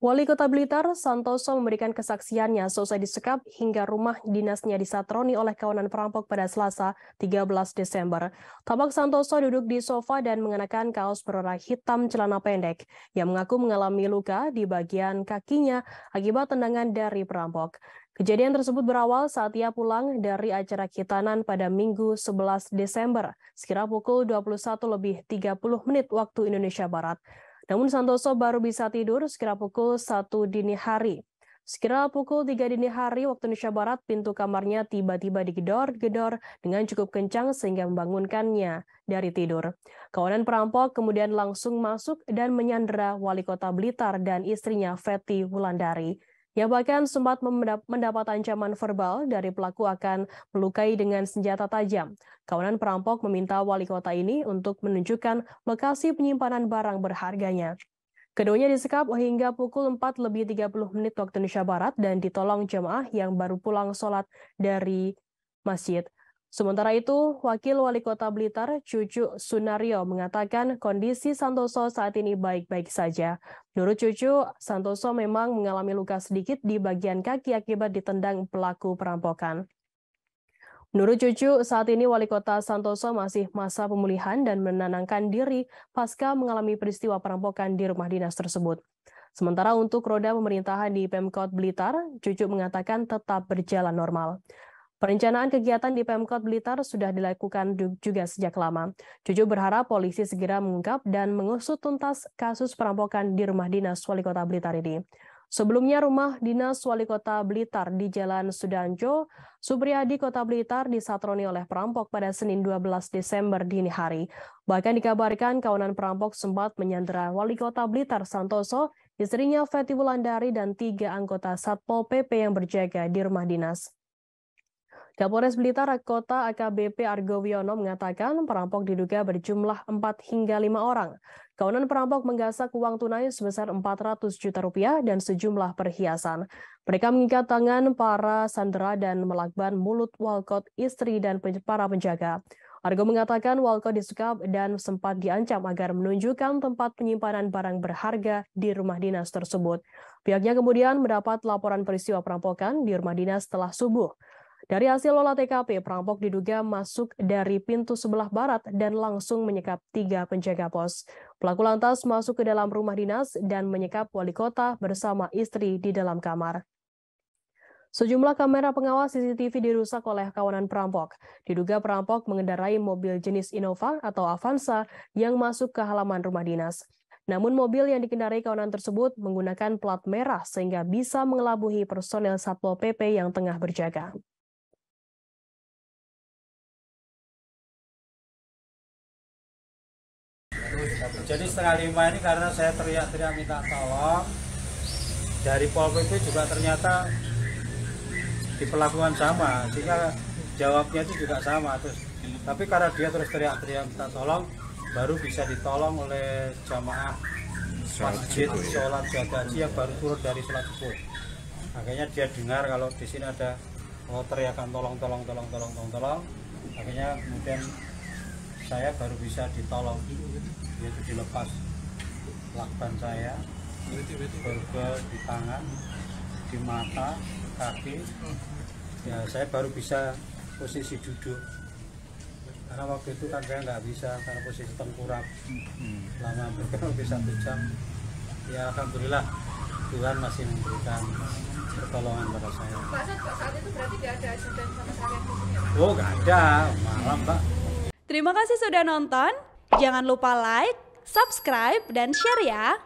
Wali Kota Blitar, Santoso memberikan kesaksiannya selesai disekap hingga rumah dinasnya disatroni oleh kawanan perampok pada Selasa 13 Desember. Tampak Santoso duduk di sofa dan mengenakan kaos berwarna hitam celana pendek yang mengaku mengalami luka di bagian kakinya akibat tendangan dari perampok. Kejadian tersebut berawal saat ia pulang dari acara khitanan pada Minggu 11 Desember, sekira pukul 21:30 waktu Indonesia Barat. Namun Santoso baru bisa tidur sekira pukul 1 dini hari. Sekira pukul 3 dini hari waktu Indonesia Barat, pintu kamarnya tiba-tiba digedor-gedor dengan cukup kencang sehingga membangunkannya dari tidur. Kawanan perampok kemudian langsung masuk dan menyandera Wali Kota Blitar dan istrinya Fetty Wulandari. Yang bahkan sempat mendapat ancaman verbal dari pelaku akan melukai dengan senjata tajam. Kawanan perampok meminta wali kota ini untuk menunjukkan lokasi penyimpanan barang berharganya. Keduanya disekap hingga pukul 4:30 waktu Indonesia Barat dan ditolong jemaah yang baru pulang sholat dari masjid. Sementara itu, Wakil Wali Kota Blitar, Cucu Sunario, mengatakan kondisi Santoso saat ini baik-baik saja. Menurut Cucu, Santoso memang mengalami luka sedikit di bagian kaki akibat ditendang pelaku perampokan. Menurut Cucu, saat ini Wali Kota Santoso masih masa pemulihan dan menenangkan diri pasca mengalami peristiwa perampokan di rumah dinas tersebut. Sementara untuk roda pemerintahan di Pemkot Blitar, Cucu mengatakan tetap berjalan normal. Perencanaan kegiatan di Pemkot Blitar sudah dilakukan juga sejak lama. Cucu berharap polisi segera mengungkap dan mengusut tuntas kasus perampokan di rumah dinas Wali Kota Blitar ini. Sebelumnya rumah dinas Wali Kota Blitar di Jalan Sudanjo, Supriyadi, Kota Blitar disatroni oleh perampok pada Senin 12 Desember dini hari. Bahkan dikabarkan kawanan perampok sempat menyandera Wali Kota Blitar Santoso, istrinya Fetty Wulandari dan 3 anggota Satpol PP yang berjaga di rumah dinas. Kapolres Blitar Kota AKBP Argo Wiono mengatakan perampok diduga berjumlah 4 hingga 5 orang. Kawanan perampok menggasak uang tunai sebesar 400 juta rupiah dan sejumlah perhiasan. Mereka mengikat tangan para sandera dan melakban mulut Walcott, istri dan para penjaga. Argo mengatakan Walcott disekap dan sempat diancam agar menunjukkan tempat penyimpanan barang berharga di rumah dinas tersebut. Pihaknya kemudian mendapat laporan peristiwa perampokan di rumah dinas setelah subuh. Dari hasil olah TKP, perampok diduga masuk dari pintu sebelah barat dan langsung menyekap 3 penjaga pos. Pelaku lantas masuk ke dalam rumah dinas dan menyekap wali kota bersama istri di dalam kamar. Sejumlah kamera pengawas CCTV dirusak oleh kawanan perampok. Diduga perampok mengendarai mobil jenis Innova atau Avanza yang masuk ke halaman rumah dinas. Namun mobil yang dikendarai kawanan tersebut menggunakan plat merah sehingga bisa mengelabuhi personel Satpol PP yang tengah berjaga. Jadi setengah 5 ini karena saya teriak-teriak minta tolong, dari Pol PP juga ternyata diperlakukan sama, sehingga jawabnya itu juga sama. Tapi karena dia terus teriak-teriak minta tolong, baru bisa ditolong oleh jamaah masjid sholat jagaji yang baru turun dari sholat subuh. Akhirnya dia dengar kalau di sini ada teriakan tolong. Akhirnya kemudian saya baru bisa ditolong, yaitu dilepas lakban saya, bergel di tangan, di mata, kaki. Ya saya baru bisa posisi duduk. Karena waktu itu kan saya nggak bisa karena posisi tengkurap lama bergerak lebih 1 jam. Ya alhamdulillah Tuhan masih memberikan pertolongan pada saya. Pak, saat itu berarti tidak ada ajudan sama sekali yang di sini, Pak? Oh nggak ada, malam Pak. Terima kasih sudah nonton. Jangan lupa like, subscribe, dan share ya.